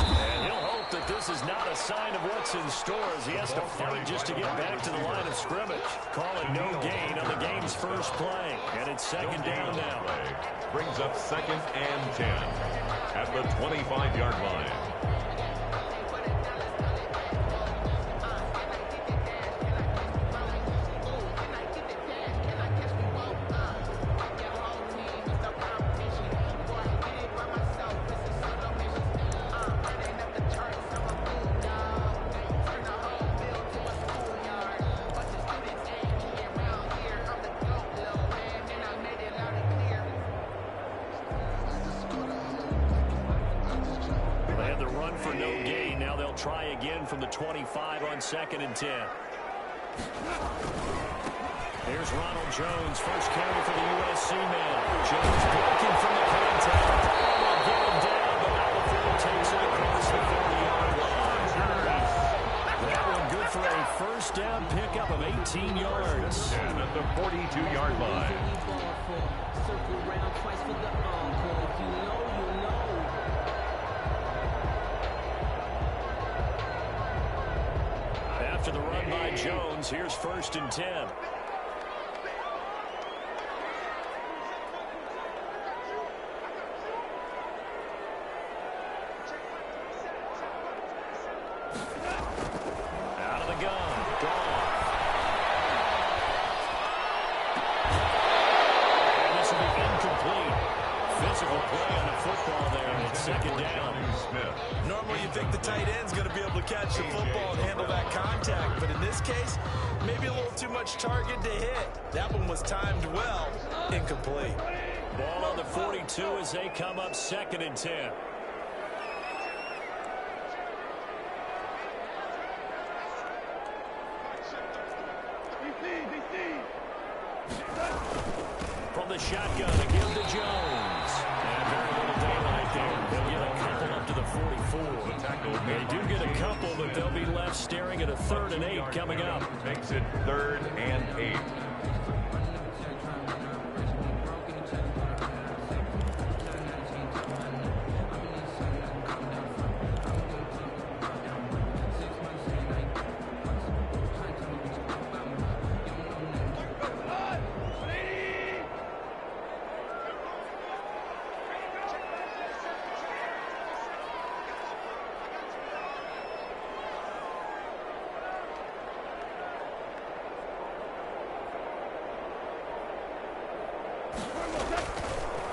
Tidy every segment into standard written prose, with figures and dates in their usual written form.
And he'll hope that this is not a sign of what's in store as he has to fight just to get back to the line of scrimmage. Call it no gain on the game's first play. And it's second down now. Brings up 2nd and 10 at the 25-yard line. For no gain. Now they'll try again from the 25 on 2nd and 10. Here's Ronald Jones, first carry for the USC man. Jones breaking from the contact. They'll get him down, but now the field takes it across the 40-yard line. That one good for a first down pickup of 18 yards. And at the 42-yard line. Circle around twice for the encore. If you know, you know. After the run by Jones, here's 1st and 10. Out of the gun. Gone. And this will be incomplete. Physical play on the football there, and it's 2nd down. Normally you think the tight end's going to be able to catch the football and handle that contact, but in this case, maybe a little too much target to hit. That one was timed well. Incomplete. Ball on the 42 as they come up 2nd and 10. From the shotgun, a give to Jones. And very little daylight there. They'll get a couple up to the 44. They do get a couple, but they'll be left staring at a 3rd and 8 coming up. Makes it 3rd and 8.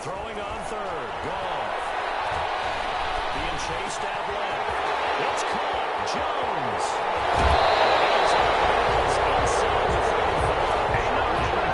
Throwing on 3rd. Goff. Being chased out left. It's caught. Jones. Inside the 35.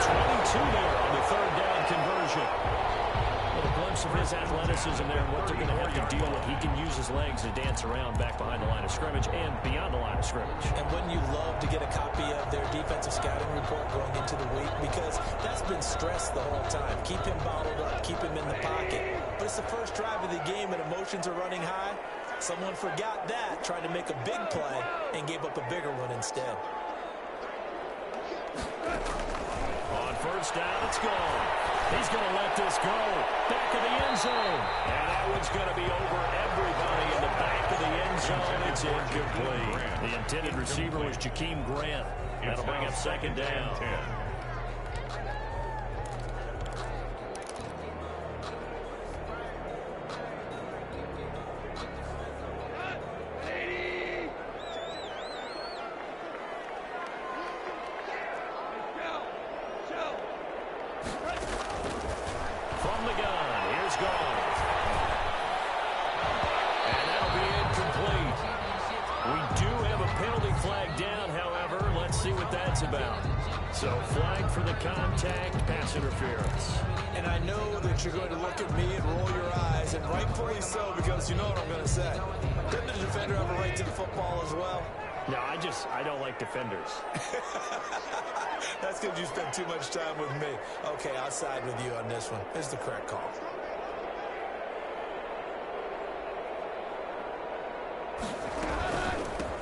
22 there on the 3rd down conversion. A little glimpse of his athleticism there and what they're going to have to deal with. He can use his legs to dance around back behind the line of scrimmage and beyond the line of scrimmage. And wouldn't you love to get a copy of their defensive scouting report going into the week? Because that's been stressed the whole time. Keep him bottled up, keep him in the pocket. But it's the first drive of the game and emotions are running high. Someone forgot that, tried to make a big play, and gave up a bigger one instead. On 1st down, it's gone. He's going to let this go. Back of the end zone. And that one's going to be over everybody in the back of the end zone. It's incomplete. The intended receiver was Jakeem Grant. That'll bring up 2nd down. From the gun, here's Goff. And that'll be incomplete. We do have a penalty flag down, however. Let's see what that's about. So flag for the contact, pass interference. And I know that you're going to look at me and roll your eyes, and rightfully so, because you know what I'm going to say. Doesn't the defender have a right to the football as well? No, I don't like defenders. That's because you spend too much time with me. Okay, I'll side with you on this one. It's the correct call.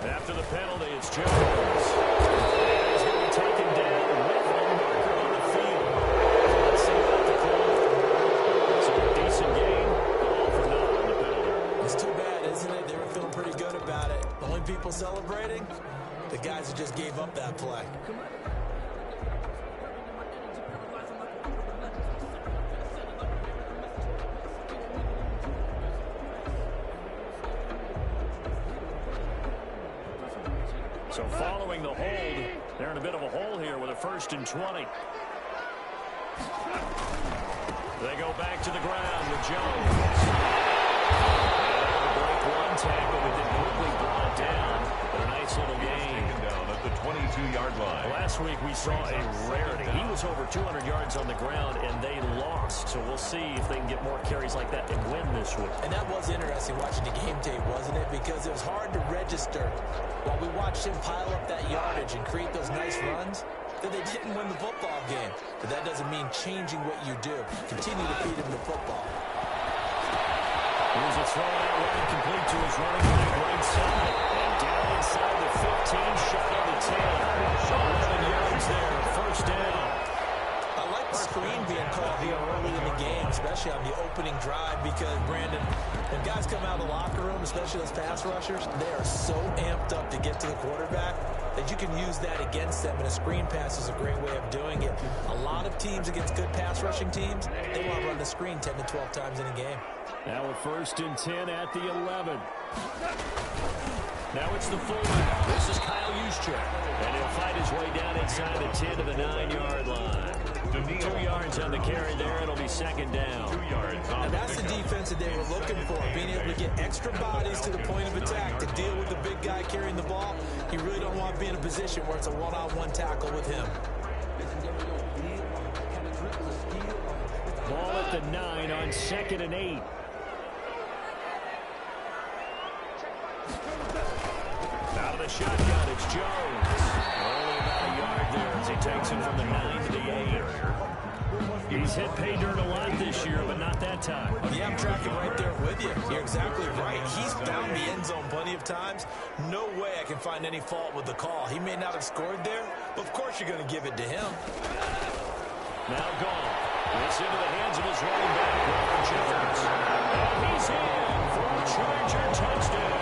After the penalty, it's Jones. He's going to be taken down with a marker on the field. Let's see what the call. So a decent game. still celebrating? The guys who just gave up that play. So following the hold, they're in a bit of a hole here with a 1st and 20. They go back to the ground with Jones. Break one tackle, but then quickly brought down. But a nice little game. Down at the 22-yard line. Last week we saw a rarity. He was over 200 yards on the ground, and they lost. So we'll see if they can get more carries like that and win this week. And that was interesting watching the game tape, wasn't it? Because it was hard to register while we watched him pile up that yardage and create those nice runs that they didn't win the football game. But that doesn't mean changing what you do. Continue to feed him the football. Here's a throw out right, complete to his running back right side. And down inside the 15, shot of the 10. 11 yards there, 1st down. I like the screen being called here early in the game, especially on the opening drive, because, Brandon, when guys come out of the locker room, especially those pass rushers, they are so amped up to get to the quarterback that you can use that against them, and a screen pass is a great way of doing it. A lot of teams against good pass rushing teams, they want to run the screen 10 to 12 times in a game. Now a 1st and 10 at the 11. Now it's the fullback. This is Kyle Juszczyk. And he'll fight his way down inside the 10 to the 9-yard line. 2 yards on the carry there. It'll be 2nd down. 2 yards on and that's the defense that they were looking for, being able to get extra bodies to the point of attack to deal with the big guy carrying the ball. You really don't want to be in a position where it's a one-on-one tackle with him. Ball at the 9 on 2nd and 8. Out of the shotgun, it's Jones. Only about a yard there as he takes it from the 9 to the 8. He's hit pay dirt a lot this year, but not that time. Yeah, I'm tracking right there with you. You're exactly right. He's found the end zone plenty of times. No way I can find any fault with the call. He may not have scored there, but of course you're going to give it to him. Now gone. It's into the hands of his running back, Ronald Jones. And he's in for a Charger touchdown.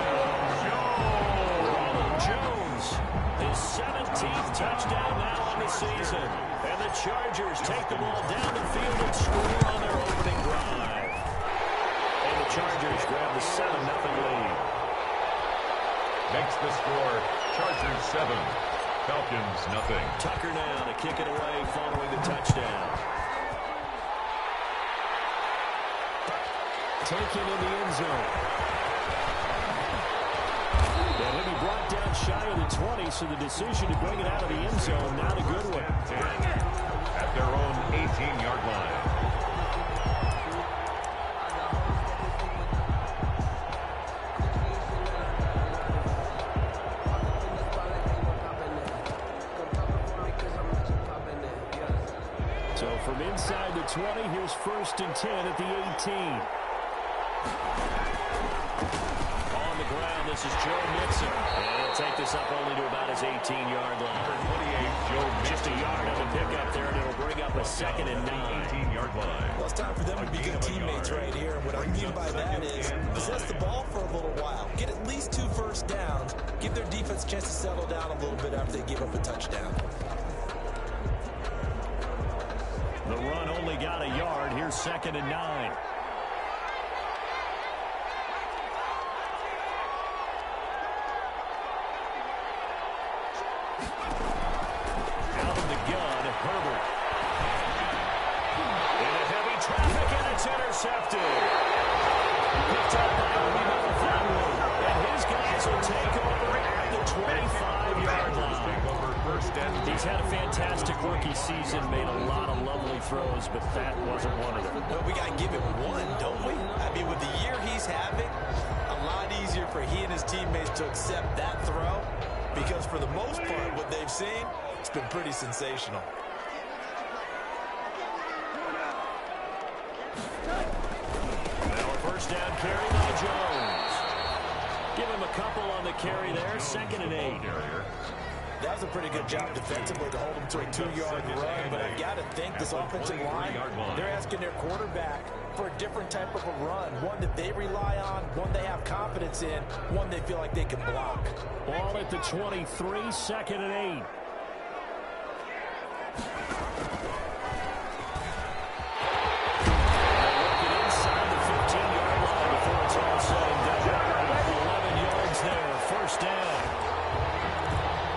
Jones, his 17th touchdown now on the season. And the Chargers take the ball down the field and score on their opening drive. And the Chargers grab the 7-0 lead. Makes the score Chargers 7, Falcons 0. Tucker now to kick it away following the touchdown. Taken in the end zone. And he'll be brought down shy of the 20, so the decision to bring it out of the end zone, not a good one. At their own 18-yard line. So from inside the 20, here's 1st and 10 at the 18. On the ground, this is Joe Mixon. And he'll take this up only to about his 18-yard line. 28, Joe Mixon. Just a yard of a pickup there, and it'll bring up a 2nd and 9. 18-yard line. Well, it's time for them to be good teammates right here. And what I mean by that is possess the ball for a little while. Get at least 2 first downs. Give their defense a chance to settle down a little bit after they give up a touchdown. The run only got a yard. Here's 2nd and 9. Out of the gun, Herbert. Into heavy traffic, and it's intercepted. Picked up by Romeo Flatwood. And his guys will take over at the 25-yard line. He's had a fantastic rookie season, made a lot of lovely throws, but that wasn't one of them. Well, we got to give him one, don't we? I mean, with the year he's having, a lot easier for he and his teammates to accept that throw, because for the most part, what they've seen, it's been pretty sensational. Now a 1st down carry by Jones. Give him a couple on the carry there, 2nd and 8. That was a pretty good job defensively to hold him to a 2-yard run, but I've got to think this offensive line, they're asking their quarterback for a different type of a run, one that they rely on, one they have confidence in, one they feel like they can block. Ball at the 23, second and 8.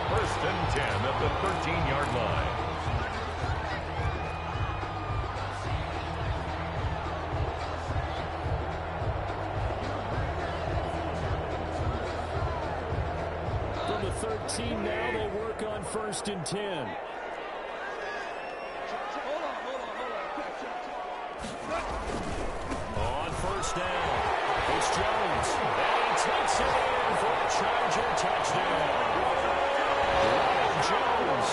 First and 10 at the 13-yard line. From the 13 now, they work on first and 10. On first down, it's Jones. And he takes it in for a Charger touchdown. Jones,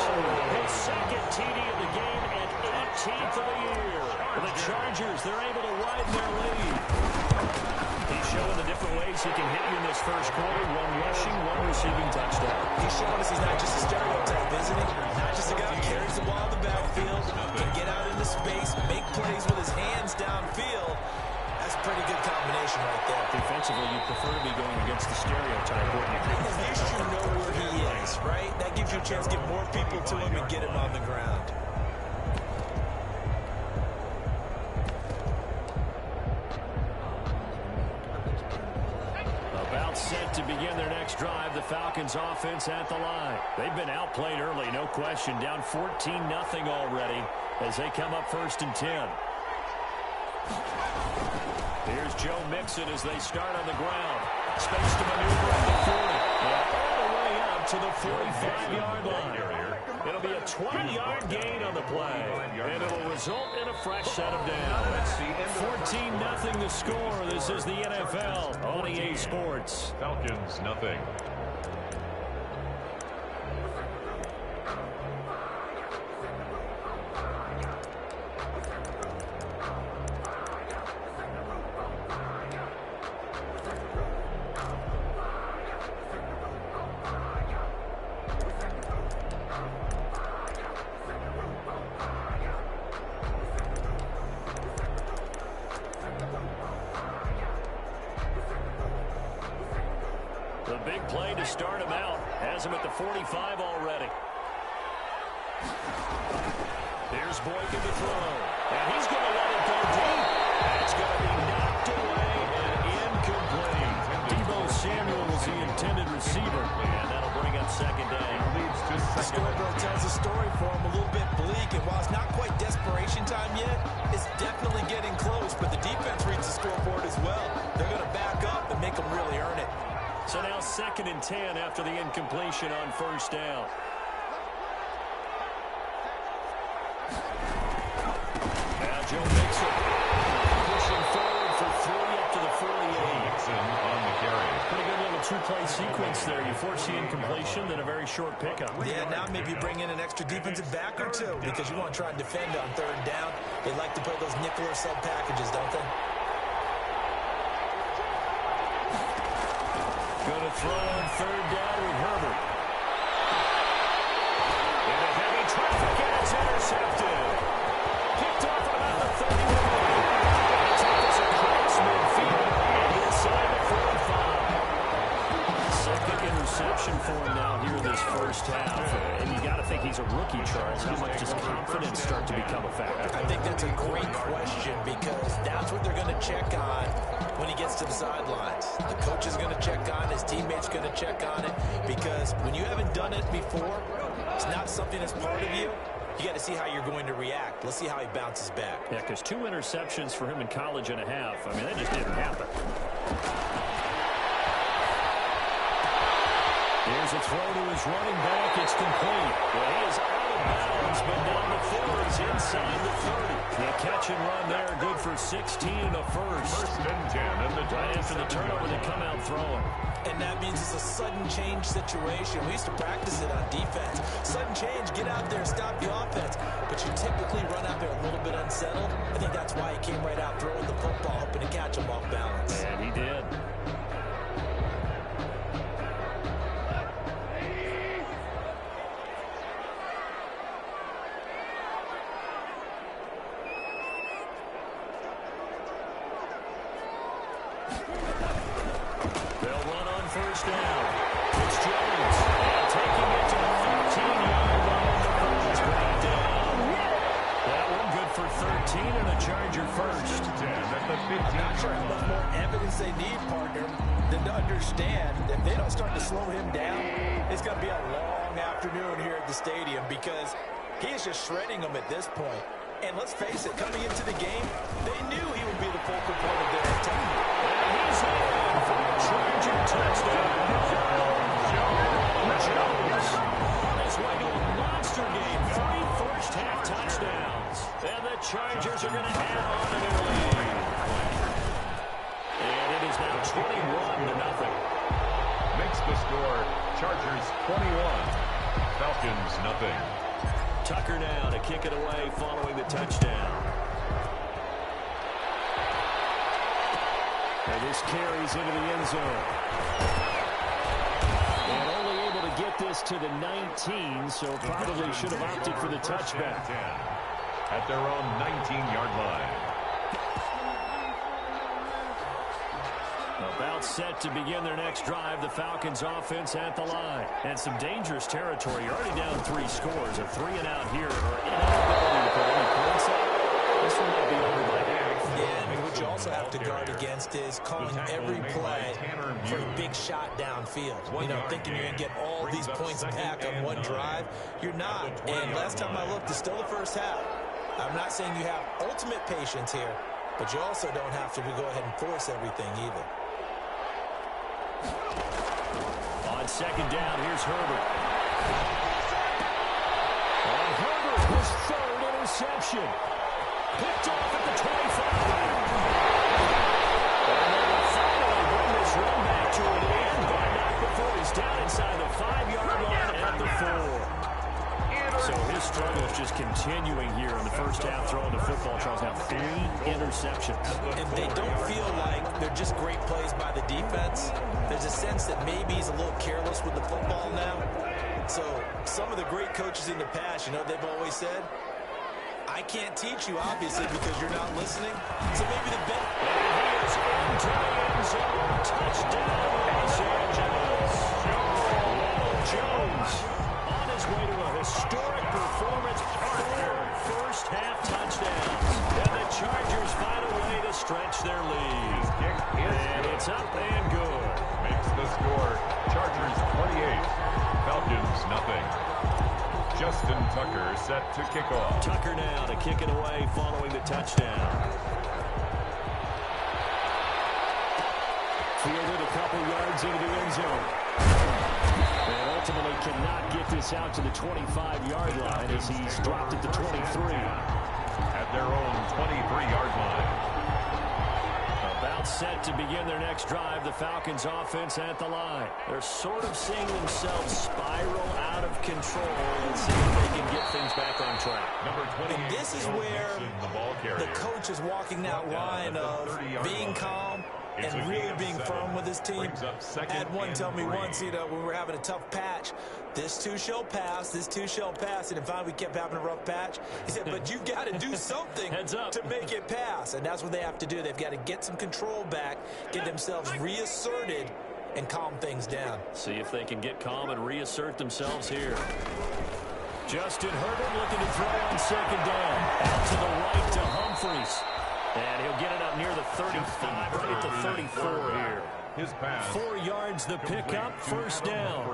his second TD of the game and 18th of the year. The Chargers, they're able to widen their lead. He's showing the different ways he can hit you in this first quarter. One rushing, one receiving touchdown. He's showing us he's not just a stereotype, isn't he? Not just a guy who carries the ball in the backfield, can get out into space, make plays with his hands downfield. That's a pretty good combination right there. Defensively, you prefer to be going against the stereotype, wouldn't you? At least you know where he is, right? That gives you a chance to get more people to him and get him on the ground. About set to begin their next drive, the Falcons offense at the line. They've been outplayed early, no question. Down 14-0 already as they come up first and 10. Here's Joe Mixon as they start on the ground. Space to maneuver at the 40. And all the way up to the 45-yard line. It'll be a 20-yard gain on the play. And it'll result in a fresh set of downs. 14-0 the score. This is the NFL on EA Sports. Falcons, nothing. The big play to start him out. Has him at the 45 already. Here's Boykin to throw. And he's going to let it go deep. It's going to be knocked away and incomplete. Deebo Samuel was the intended receiver. And that'll bring up second down. The scoreboard tells a story for him, a little bit bleak. And while it's not quite desperation time yet, it's definitely getting close. But the defense reads the scoreboard as well. They're going to back up and make them really earn it. So now second and 10 after the incompletion on first down. Now Joe Mixon pushing forward for 3 up to the 48. Mixon on the carry. Pretty good little two-play sequence there. You force the incompletion, then a very short pickup. Yeah, now maybe bring in an extra defensive back or two because you want to try and defend on third down. They like to play those nickel or sub packages, don't they? Going to throw on third down with Herbert. And a heavy traffic, and it's intercepted. Picked off at about the 31. They take this across midfield and inside the 45. Second interception for him now here this first half. And you got to think he's a rookie, Charles. How much does confidence start to become a factor? I think that's a great question because that's what they're going to check on when he gets to the sidelines. The coach is going to check on, his teammates going to check on it, because when you haven't done it before, it's not something that's part of you. You got to see how you're going to react. Let's see how he bounces back. Yeah, because 2 interceptions for him in college and a half. I mean, that just didn't happen. Here's a throw to his running back. It's complete. Well, he is out of bounds, but down the 4 is inside the 30. The catch and run there, good for 16 and a first. First and 10 and the Right after the turnover, they come out throwing. And that means it's a sudden change situation. We used to practice it on defense. Sudden change, get out there, stop the offense. But you typically run out there a little bit unsettled. I think that's why he came right out throwing the football, hoping to catch him off balance. And he did. first down. It's Jones. And taking it to the 15-yard line. It's brought down. That one good for 13 and a Charger first. At the 15. I'm not sure how much more evidence they need, partner, than to understand that if they don't start to slow him down, it's going to be a long afternoon here at the stadium because he is just shredding them at this point. And let's face it, coming into the game, they knew he would be the focal point of their attack. And he's in for a Charger touchdown. Jones on his way to a monster game. 3 first-half touchdowns. And the Chargers are going to add on to their lead. And it is now 21-0. Makes the score Chargers 21, Falcons nothing. Tucker now to kick it away following the touchdown. And this carries into the end zone. And only able to get this to the 19, so probably should have opted for the touchback. At their own 19-yard line. About set to begin their next drive, the Falcons offense at the line. And some dangerous territory. You're already down 3 scores. A 3-and-out here or inability to put any points up. This one might be over by half. Yeah, and what you also have to guard against is calling every play for a big shot downfield. You know, thinking you're going to get all these points back on one drive. You're not. And last time I looked, it's still the first half. I'm not saying you have ultimate patience here, but you also don't have to go ahead and force everything either. On second down, here's Herbert. And Herbert, his 3rd interception. Picked off at the 25. And they will finally bring this run back to an end, but not before he's down inside the 5-yard line at the 4. So his struggle is just continuing here in the first half, throwing the football. Charles now 3 interceptions. And they don't feel like they're just great plays by the defense. There's a sense that maybe he's a little careless with the football now. So some of the great coaches in the past, you know, they've always said, I can't teach you, obviously, because you're not listening. So maybe the best. And he is into the end zone. Touchdown, Los Angeles. Jones on his way to a historic performance. 4 first-half touchdowns. And the Chargers find a way to stretch their lead. And it's up and good. Makes the score Chargers 28, Falcons nothing. Justin Tucker set to kick off. Tucker now to kick it away following the touchdown. Fielded a couple yards into the end zone. And ultimately cannot get this out to the 25-yard line as he's dropped at the 23. At their own 23-yard line. About set to begin their next drive, the Falcons offense at the line. They're sort of seeing themselves spiral out of control and see if they can get things back on track. Number 20. And this is where the coach is walking that line of being calm and really being firm with his team. I had one tell me once, you know, when we were having a tough patch, this too shall pass, this too shall pass. And if we kept having a rough patch, he said, but you've got to do something to make it pass. And that's what they have to do. They've got to get some control back, get themselves reasserted, and calm things down. See if they can get calm and reassert themselves here. Justin Herbert looking to throw on second down. Out to the right to Humphries. And he'll get it up near the 35, right at the 34 here. His pass. 4 yards the pickup, first down.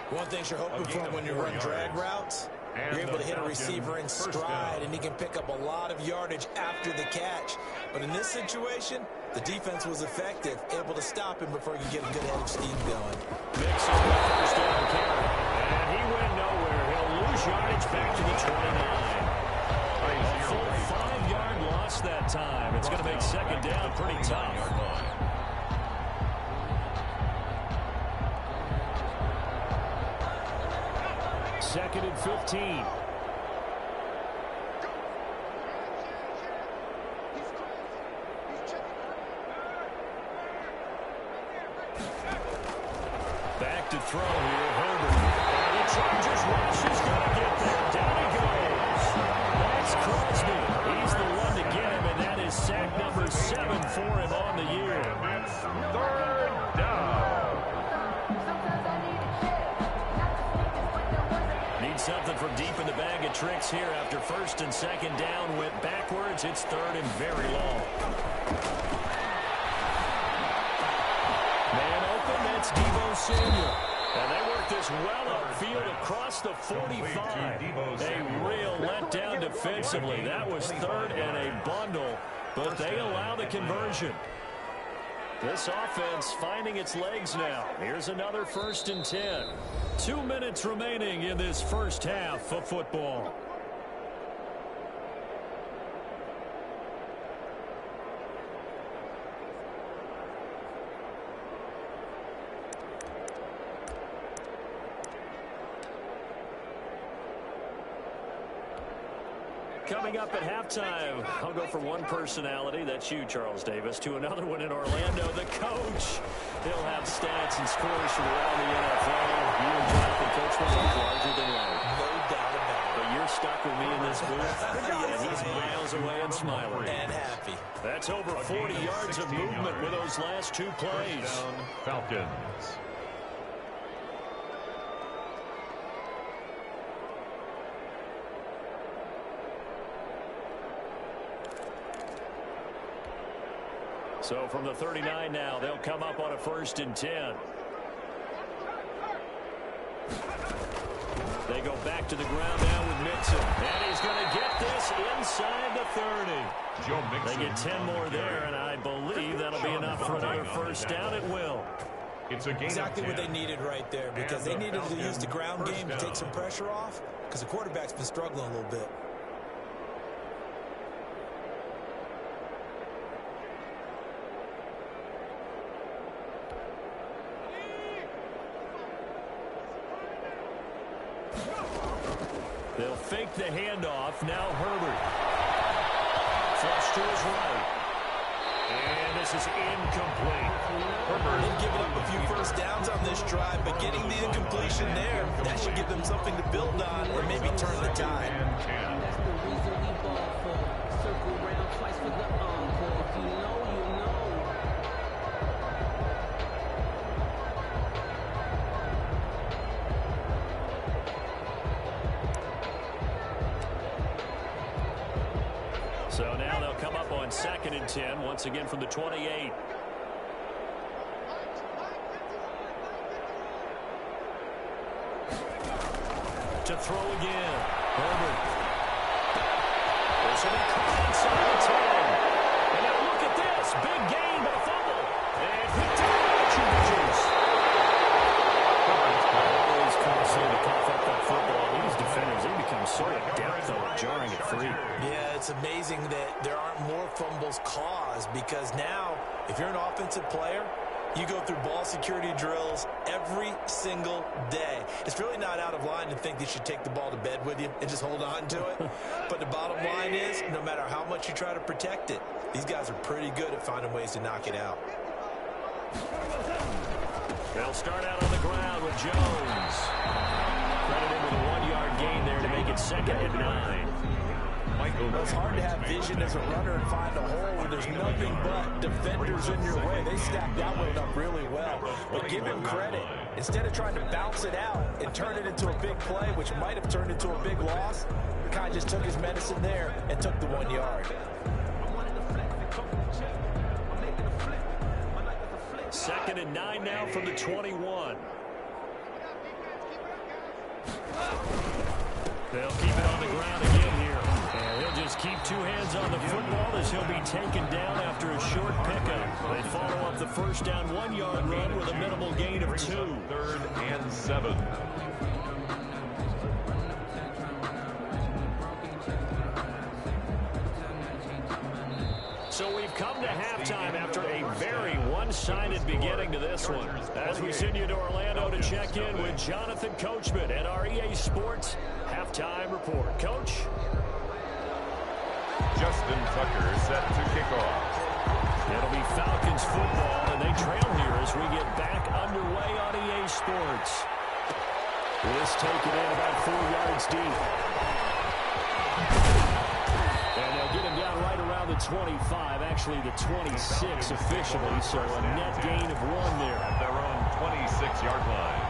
One thing you're hoping for when you run drag routes, you're able to hit a receiver in stride, and he can pick up a lot of yardage after the catch. But in this situation, the defense was effective, able to stop him before he could get a good head of steam going. Mixon with the first down carry. And he went nowhere. He'll lose yardage back to the 29. A full 5-yard loss that time. It's going to make second down pretty tough. Second and 15. Back to throw here, Herbert. And the Chargers rush is going to get there. Down he goes. That's Crosby. He's the one to get him, and that is sack number 7 for him on the year. Third down. something from deep in the bag of tricks here after first and second down went backwards. It's third and very long. Man open, that's Deebo Samuel. And they work this well upfield across the 45. A real letdown defensively. That was third and a bundle, but they allow the conversion. This offense finding its legs now. Here's another 1st and 10. 2 minutes remaining in this first half of football. Coming up at halftime, I'll go from one personality, that's you, Charles Davis, to another one in Orlando, the coach. He'll have stats and scores from around the NFL. You and Jonathan, Coach, will be larger than life. No doubt about it. But you're stuck with me in this booth, and he's miles away and smiling. And happy. That's over 40 yards of movement with those last 2 plays. Down, Falcons. So from the 39 now, they'll come up on a 1st and 10. They go back to the ground now with Mixon. And he's going to get this inside the 30. Joe Mixon. They get 10 more there, and I believe that'll be enough for another first down. It will. It's a gain Exactly of 10. what they needed right there, because they needed to use the ground game to take some pressure off, because the quarterback's been struggling a little bit. They'll fake the handoff. Now Herbert. Flush to his right. And this is incomplete. They've given up a few first downs on this drive, but getting the incompletion there, that should give them something to build on and maybe turn the tide. That's the reason we ball for. Circle round twice for the encore. If you know, you know. So now they'll come up on 2nd and 10, once again from the 28. To throw again. Herbert. This will be caught inside the 10. And now look at this. Big gain, but a fumble. And he touches. Always costly to cough up that football. These defenders, they become so adept, though, at jarring it free. Yeah, it's amazing that there aren't more fumbles caused, because now, if you're an offensive player, you go through ball security drills every single day. It's really not out of line to think that you should take the ball to bed with you and just hold on to it. But the bottom line is, no matter how much you try to protect it, these guys are pretty good at finding ways to knock it out. They'll start out on the ground with Jones. Credited with a 1-yard gain there to make it 2nd and 9. It's hard to have vision as a runner and find a hole when there's nothing but defenders in your way. They stacked that one up really well. But give him credit. Instead of trying to bounce it out and turn it into a big play, which might have turned into a big loss, the guy just took his medicine there and took the 1 yard. 2nd and 9 now from the 21. They'll keep it on the ground again here. And he'll just keep 2 hands on the football as he'll be taken down after a short pickup. They follow up the first down 1-yard run with a minimal gain of 2. 3rd and 7. So we've come to halftime after a very one-sided beginning to this one. As we send you to Orlando to check in with Jonathan Coachman at our EA Sports Halftime Report. Coach? Justin Tucker set to kick off. It'll be Falcons football, and they trail here as we get back underway on EA Sports. This taken in about 4 yards deep. And they'll get him down right around the 25, actually the 26 officially, so a net gain of 1 there. At their own 26-yard line.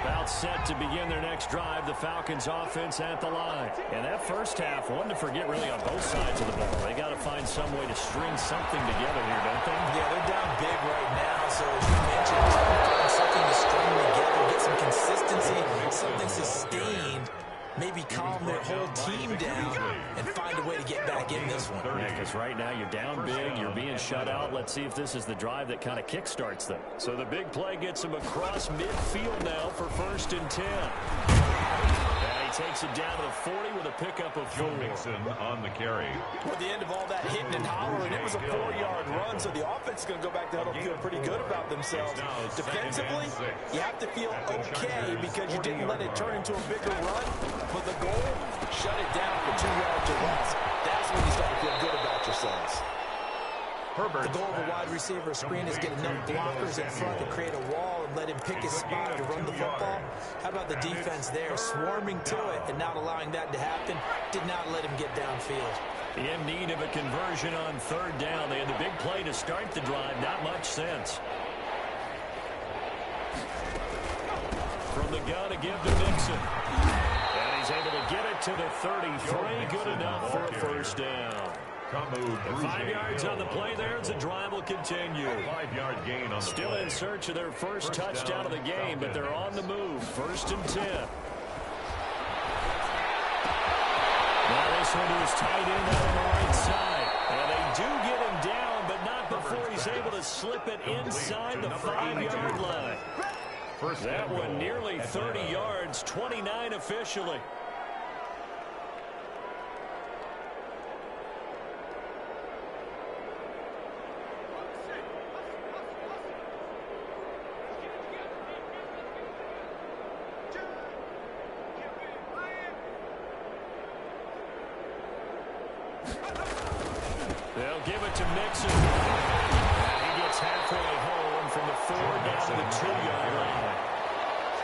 About set to begin their next drive. The Falcons offense at the line. And that first half, one to forget really on both sides of the ball. They got to find some way to string something together here, don't they? Yeah, they're down big right now. So as you mentioned, find something to string together, get some consistency, something sustained. Maybe calm their whole team down and find a way to get back in this one. Yeah, because right now you're down big, you're being shut out. Let's see if this is the drive that kind of kickstarts them. So the big play gets them across midfield now for 1st and 10. And he takes it down to the 40 with a pickup of 4. Joe Mixon on the carry. At the end of all that hitting and hollering, it was a 4-yard run, so the offense is going to go back to huddle, feel pretty good about themselves. Defensively, you have to feel okay because you didn't let it turn into a bigger run, but the goal, shut it down for 2 yards or less. That's when you start to feel good about yourselves. Herbert. The goal of a wide receiver screen is get enough blockers in front to create a wall and let him pick his spot to run the football. How about the defense there, swarming to it and not allowing that to happen? Did not let him get downfield. In need of a conversion on 3rd down. They had the big play to start the drive. Not much sense. From the gun to give to Mixon. And he's able to get it to the 33. Good enough for a 1st down. 5 yards on the play there as the drive will continue. 5-yard gain on the Still play. in search of their first touchdown of the game, but they're on the move. 1st and 10. Now this one to his tight end out on the right side. And they do get him down, but not before he's able to slip it inside the 5-yard line. That one nearly 30 yards, 29 officially. They'll give it to Mixon. And he gets halfway home from the 4 down to the 2-yard line.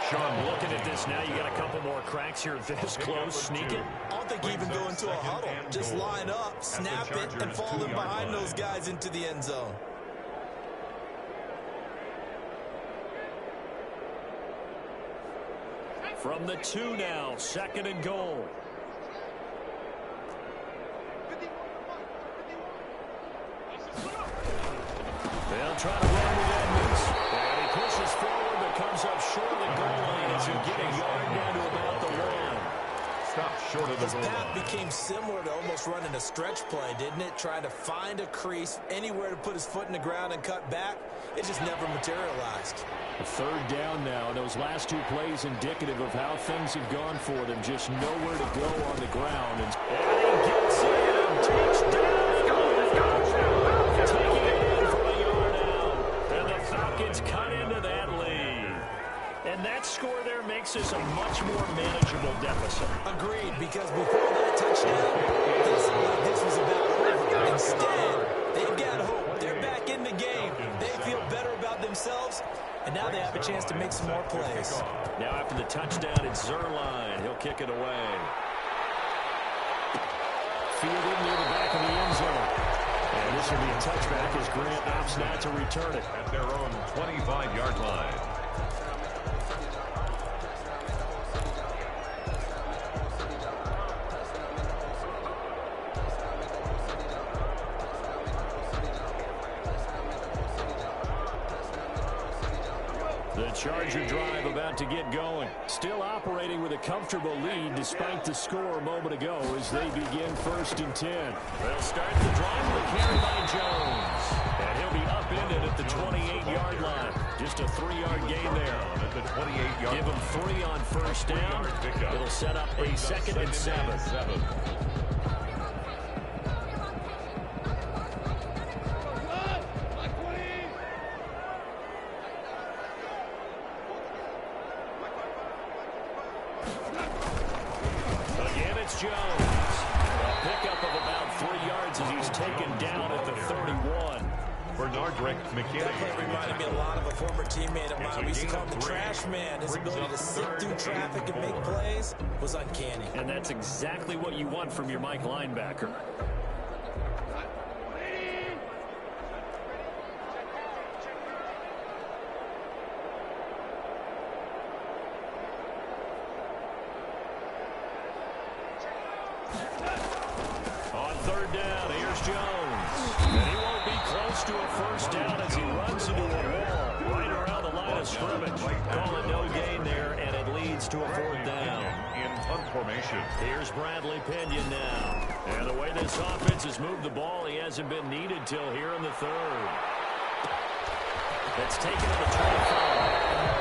Sean, looking at this now, you got a couple more cracks here this close. Sneak it. I don't think you even go into a huddle. Just line up, snap it, and fall in behind those guys into the end zone. From the 2 now, 2nd and goal. They'll try to run with Edmonds. And he pushes forward, but comes up short of the goal line as he'll get a yard down to about the 1. Stop short of the His goal path line. became similar to almost running a stretch play, didn't it? Trying to find a crease, anywhere to put his foot in the ground and cut back. It just never materialized. 3rd down now. Those last 2 plays indicative of how things have gone for them. Just nowhere to go on the ground. And he gets it. Touchdown. Taking it in for a yard out. And the Falcons cut into that lead. And that score there makes this a much more manageable deficit. Agreed, because before that touchdown, this was about over. Instead, they've got hope. They're back in the game. They feel better about themselves, and now they have a chance to make some more plays. Now after the touchdown, it's Zerline. He'll kick it away. Fielded near the back of the end zone. And this will be a touchback as Grant opts not to return it. At their own 25-yard line. The Charger drive about to get going. Still operating with a comfortable lead despite the score a moment ago as they begin 1st and 10. They'll start the drive with a carry by Jones. And he'll be upended at the 28-yard line. Just a 3-yard gain there. At the 28-yard Give him 3 on 1st down. It'll set up a 2nd and 7. Again, it's Jones. A pickup of about 3 yards as he's taken down at the 31. Bernard Rick That McKinney. play reminded me a lot of a former teammate of mine. We used to call him the trash man. His ability to sit through traffic and make plays was uncanny. And that's exactly what you want from your Mike linebacker. first down as he runs into a wall right around the line of scrimmage. Call it no gain there, and it leads to a fourth down. In punt formation. Here's Bradley Pinion now. And the way this offense has moved the ball, he hasn't been needed till here in the third. That's taken to the 25.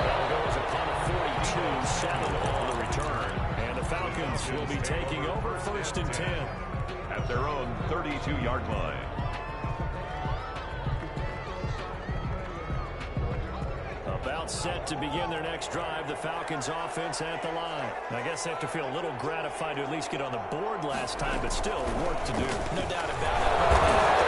That'll go as a punt of 42, 7 on the return. And the Falcons will be taking over first and 10. At their own 32-yard line. About set to begin their next drive, the Falcons offense at the line. I guess they have to feel a little gratified to at least get on the board last time, but still work to do. No doubt about it.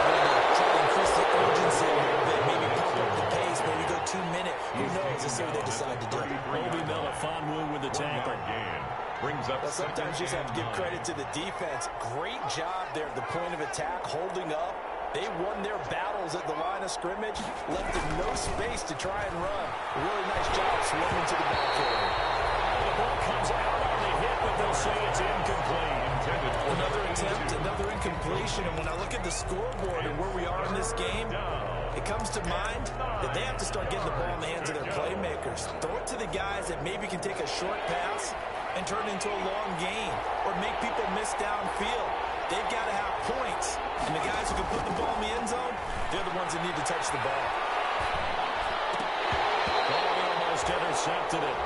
They're going to try to increase the urgency a little bit, maybe pump up the pace, maybe go 2 minutes. Who knows? Let's see what they decide to do. Obi Melifonwu with the tackle. Brings up. Well, sometimes you just have to give credit to the defense. Great job there at the point of attack, holding up. They won their battles at the line of scrimmage, left them no space to try and run. A really nice job swimming to the backfield. The ball comes out on the hit, but they'll say it's incomplete. Another attempt, another incompletion. And when I look at the scoreboard and where we are in this game, it comes to mind that they have to start getting the ball in the hands of their playmakers. Throw it to the guys that maybe can take a short pass and turn it into a long gain or make people miss downfield. They've got to have points. And the guys who can put the ball in the end zone, they're the ones that need to touch the ball. They almost intercepted it.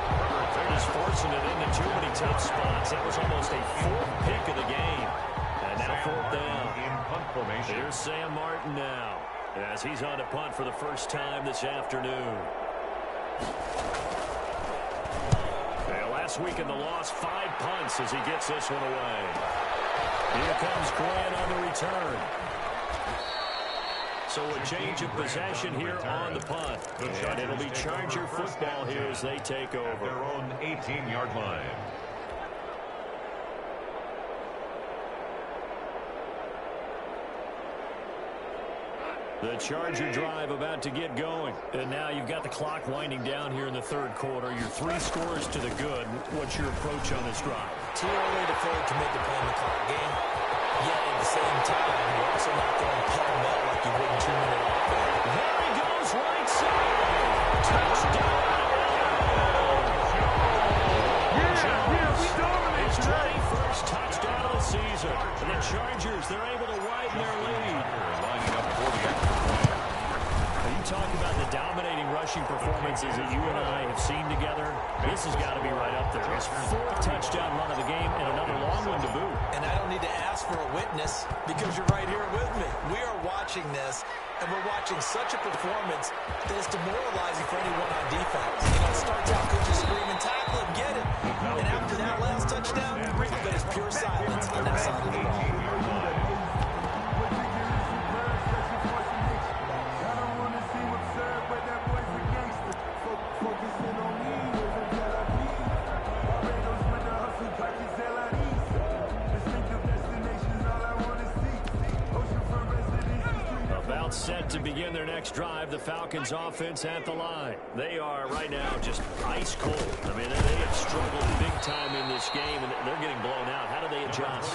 They're just forcing it into too many tough spots. That was almost a fourth pick of the game. And now fourth down. In punt formation. Here's Sam Martin now as he's on to punt for the first time this afternoon. Last week in the loss, 5 punts as he gets this one away. Here comes Grant on the return. So a change of possession here on the punt. And it'll be Charger football here as they take over. Their own 18-yard line. The Charger drive about to get going. And now you've got the clock winding down here in the third quarter. Your 3 scores to the good. What's your approach on this drive? Too early to fully commit to playing the clock game. Yet at the same time, you're also not throwing pell-mell like you would in 2-minute offense. There he goes, right side. Touchdown. We dominate His 21st touchdown of the season. And the Chargers, they're able to widen their lead. Lining up for the extra point. You talk about the dominating rushing performances that you and I have seen together. This has got to be right up there. His 4th touchdown run of the game and another long one to boot. And I don't need to ask for a witness because you're right here with me. We are watching this, and we're watching such a performance that is demoralizing for anyone on defense. You know, it starts out coaches screaming, tackle him, get it. And after that last touchdown, I bet it's pure silence on that side of the ball. Set to begin their next drive, the Falcons offense at the line. They are right now just ice cold. I mean, they have struggled big time in this game, and they're getting blown out. How do they adjust?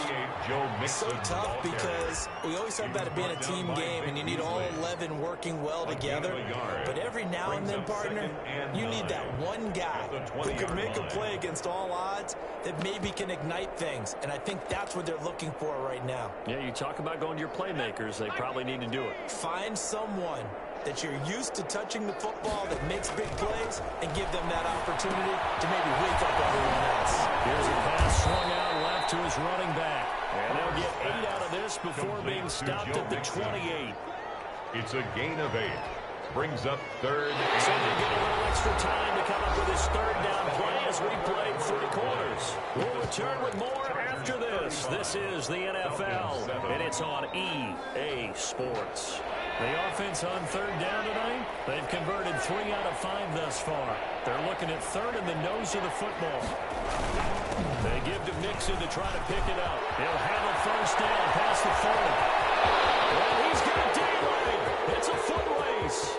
It's so tough because we always talk about it being a team game, and you need all 11 working well together. But every now and then, partner, you need that one guy who can make a play against all odds that maybe can ignite things. And I think that's what they're looking for right now. Yeah, you talk about going to your playmakers. They probably need to do it. Find someone that you're used to touching the football that makes big plays and give them that opportunity to maybe wake up everyone else. Here's a pass swung out left to his running back. And they'll get 8 out of this before being stopped at the 28. It's a gain of 8. Brings up third. So they get a little extra time to come up with his third down play as we played 3 quarters. We'll return with more after this. This is the NFL, and it's on EA Sports. The offense on third down tonight, they've converted 3 out of 5 thus far. They're looking at third in the nose of the football. They give to Mixon to try to pick it up. He'll have a first down past the 40. Well, he's got daylight. It's a foot race.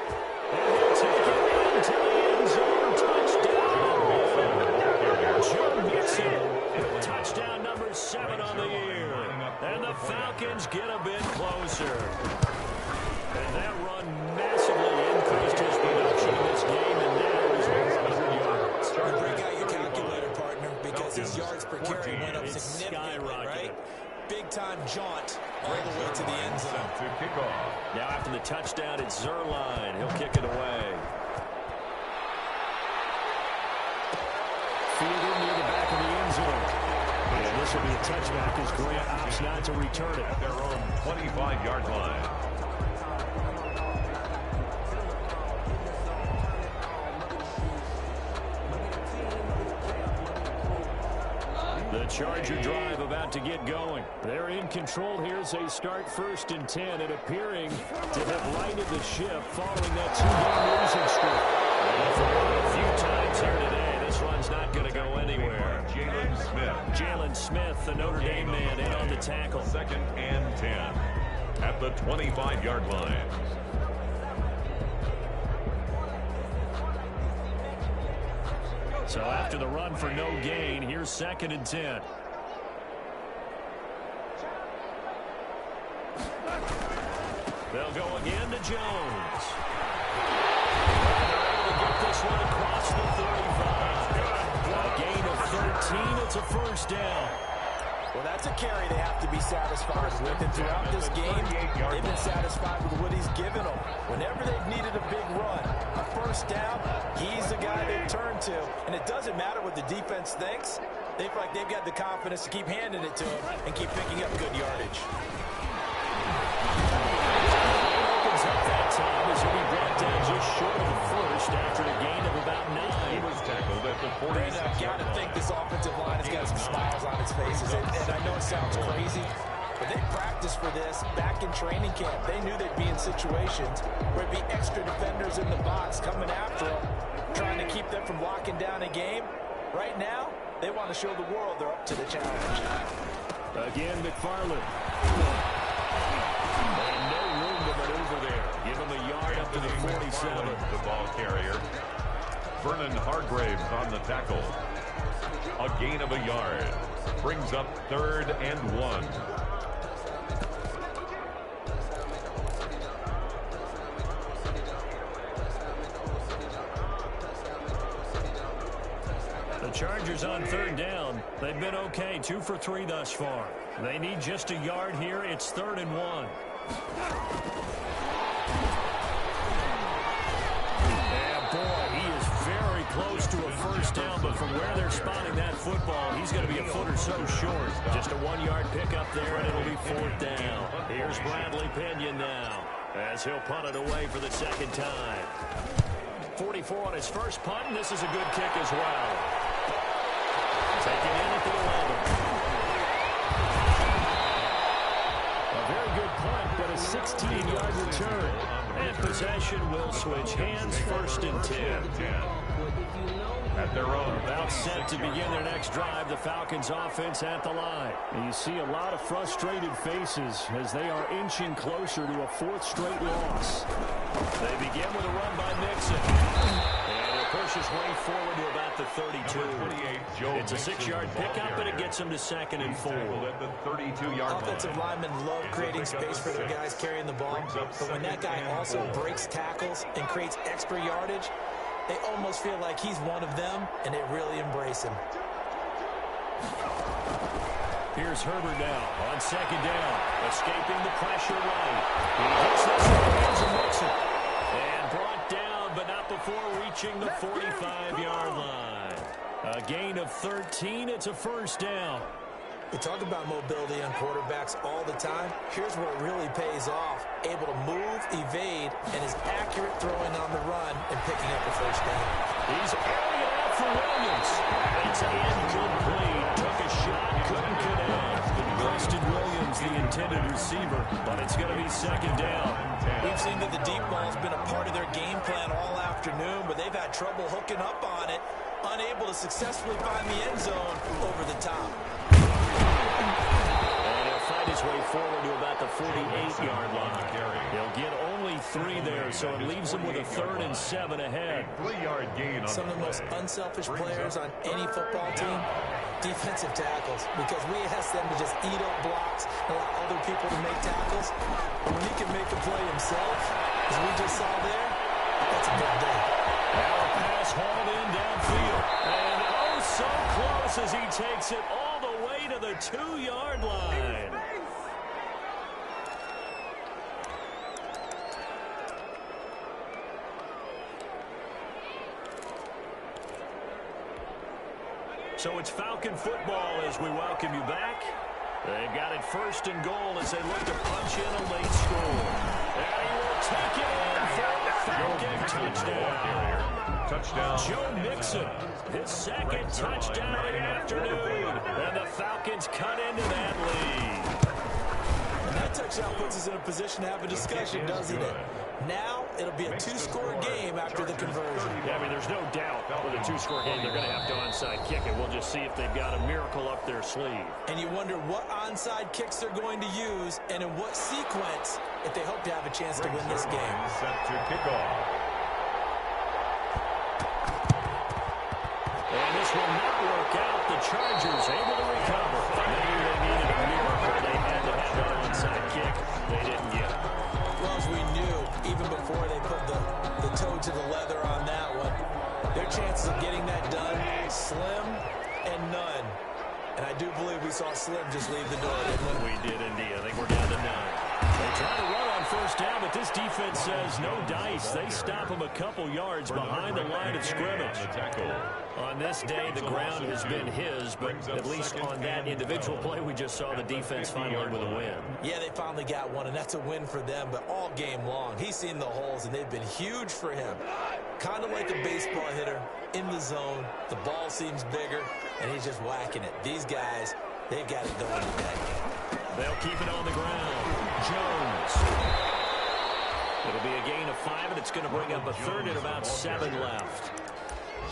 And he'll take it into the end zone. Touchdown. Joe Mixon. Touchdown number 7 on the year. And the Falcons get a bit closer. And that run massively jaunt all the way to the end zone. Set to kickoff. Now after the touchdown, it's Zerline. He'll kick it away. Fielded near the back of the end zone. And this will be a touchback as Grant opts not to return it. At their own 25-yard line. The Charger drive about to get going. They're in control here as they start 1st and 10 and appearing to have righted the ship following that 2-game losing streak. A few times here today, this one's not going to go anywhere. Jalen Smith, the Notre Dame man, in on the tackle. 2nd and 10 at the 25-yard line. So after the run for no gain, here's 2nd and 10. They'll go again to Jones. They'll get this one across the 35. A gain of 13. It's a 1st down. Well, that's a carry they have to be satisfied with. And throughout this game, they've been satisfied with what he's given them. Whenever they've needed a big run, a 1st down, he's the guy they turn to. And it doesn't matter what the defense thinks. They feel like they've got the confidence to keep handing it to him and keep picking up good yardage. Opens up that time as he'll be brought down just short of the 1st after a gain of about 9. He was tackled at the 40. And I've got to think this offensive line has got some smiles on its faces. And I know it sounds crazy, but they practiced for this back in training camp. They knew they'd be in situations where it'd be extra defenders in the box coming after them, trying to keep them from locking down a game. Right now, they want to show the world they're up to the challenge. Again, McFarland. And no room to maneuver there. Give him a yard up to the 47. The ball carrier. Vernon Hargraves on the tackle. A gain of a yard. Brings up 3rd and 1. The Chargers on 3rd down. They've been okay, 2 for 3 thus far. They need just a yard here. It's 3rd and 1. Yeah, boy, he is very close to a 1st down, but from where they're spotting that football, he's going to be a foot or so short. Just a 1-yard pickup there, and it'll be 4th down. Here's Bradley Pinion now, as he'll punt it away for the 2nd time. 44 on his first punt, and this is a good kick as well. Taken in at the 11. A very good punt, but a 16-yard return. And possession will switch hands, 1st and 10. At their own. About set to begin their next drive, the Falcons offense at the line. And you see a lot of frustrated faces as they are inching closer to a 4th straight loss. They begin with a run by Mixon. And he'll push his way forward to about the 32. It's a 6-yard pickup, and it gets him to 2nd and 4. At the 32-yard line. Offensive linemen love creating space for their guys carrying the ball. But when that guy also breaks tackles and creates extra yardage, they almost feel like he's one of them, and they really embrace him. Here's Herbert now on 2nd down, escaping the pressure right. He gets this in the hands of Mixon. And brought down, but not before reaching the 45-yard line. A gain of 13. It's a 1st down. We talk about mobility on quarterbacks all the time. Here's where it really pays off. Able to move, evade, and is accurate throwing on the run and picking up the 1st down. He's airing it out for Williams. It's incomplete. Took a shot, couldn't connect. Preston Williams, the intended receiver, but it's going to be 2nd down. We've seen that the deep ball's been a part of their game plan all afternoon, but they've had trouble hooking up on it, unable to successfully find the end zone over the top. And he'll find his way forward to about the 48-yard line. He'll get only 3 there, so it leaves him with a 3rd and 7 ahead. 3-yard gain on Some of the most unselfish players on any football team, defensive tackles, because we ask them to just eat up blocks and allow other people to make tackles. But when he can make a play himself, as we just saw there, that's a big day. Now a pass hauled in downfield. And oh, so close as he takes it all the way to the 2-yard line. So it's Falcon football as we welcome you back. They've got it first and goal as they look to punch in a late score. And he will take it in for a Falcon touchdown. Touchdown. Joe Mixon, his second touchdown of the afternoon. And the Falcons cut into that lead. And that touchdown puts us in a position to have a discussion, doesn't it? Now it'll be a two-score game after the conversion. Yeah, I mean, there's no doubt with a two-score game they're going to have to onside kick it. We'll just see if they've got a miracle up their sleeve. And you wonder what onside kicks they're going to use and in what sequence if they hope to have a chance to win this game. Set to kick off. And this will not work out. The Chargers able to recover. Maybe they needed a miracle. They had to have that onside kick. They didn't get it. Well, as we knew, even before they put the toe to the leather on that one, their chances of getting that done, slim and none. And I do believe we saw Slim just leave the door, didn't we? We did indeed. I think we're down to 9. They try to run on first down, but this defense says no dice. They stop them a couple yards behind the line of scrimmage. On this day, the ground has been his, but at least on that individual play, we just saw the defense finally with a win. Yeah, they finally got one, and that's a win for them, but all game long, he's seen the holes, and they've been huge for him. Kind of like a baseball hitter in the zone. The ball seems bigger, and he's just whacking it. These guys, they've got it going today. They'll keep it on the ground. Jones. It'll be a gain of 5, and it's going to bring up a third and about 7 left.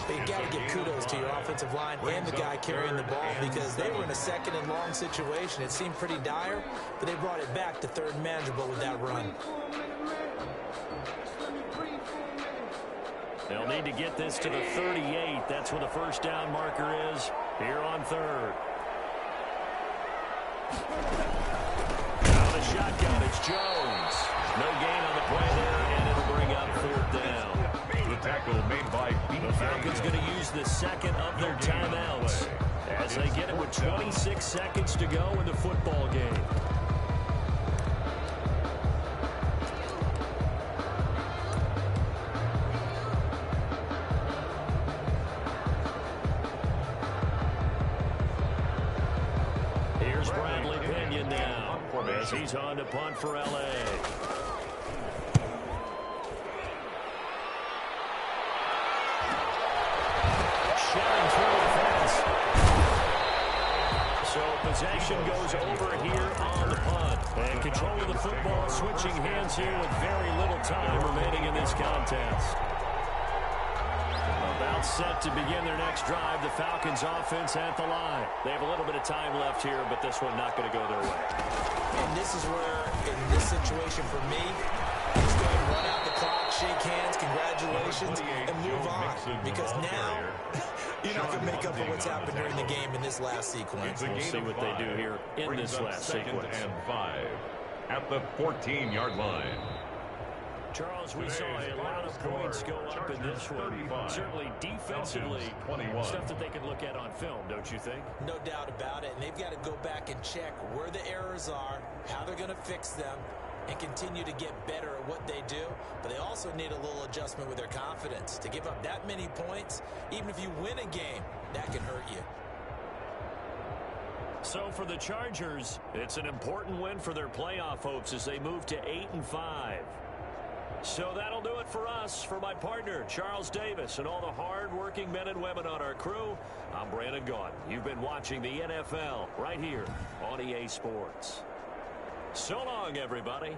But you got to give kudos to your offensive line and the guy carrying the ball because they were in a second and long situation. It seemed pretty dire, but they brought it back to third and manageable with that run. They'll need to get this to the 38. That's where the first down marker is here on third. Out of the shotgun, it's Jones. No gain on the play there, and it'll bring up fourth down. The tackle made by The Falcons going to use the second of their timeouts as they get it with 26 seconds to go in the football game. Here's Bradley Pinion now as he's on to punt for L.A. Possession goes over here on the punt. And control of the football switching hands here with very little time remaining in this contest. About set to begin their next drive. The Falcons offense at the line. They have a little bit of time left here, but this one not going to go their way. And this is where, in this situation for me, just go ahead and run out the clock, shake hands, congratulations, and move on. Because now, you're not going to make up for what's happened during the game in this last sequence. We'll see what they do here in this last sequence. And 5 at the 14-yard line. Charles, we saw a lot of points go up in this one. Certainly defensively, stuff that they can look at on film, don't you think? No doubt about it. And they've got to go back and check where the errors are, how they're going to fix them, and continue to get better at what they do. But they also need a little adjustment with their confidence. To give up that many points, even if you win a game, that can hurt you. So for the Chargers, it's an important win for their playoff hopes as they move to 8-5. So that'll do it for us. For my partner, Charles Davis, and all the hard-working men and women on our crew, I'm Brandon Gaudin. You've been watching the NFL right here on EA Sports. So long, everybody.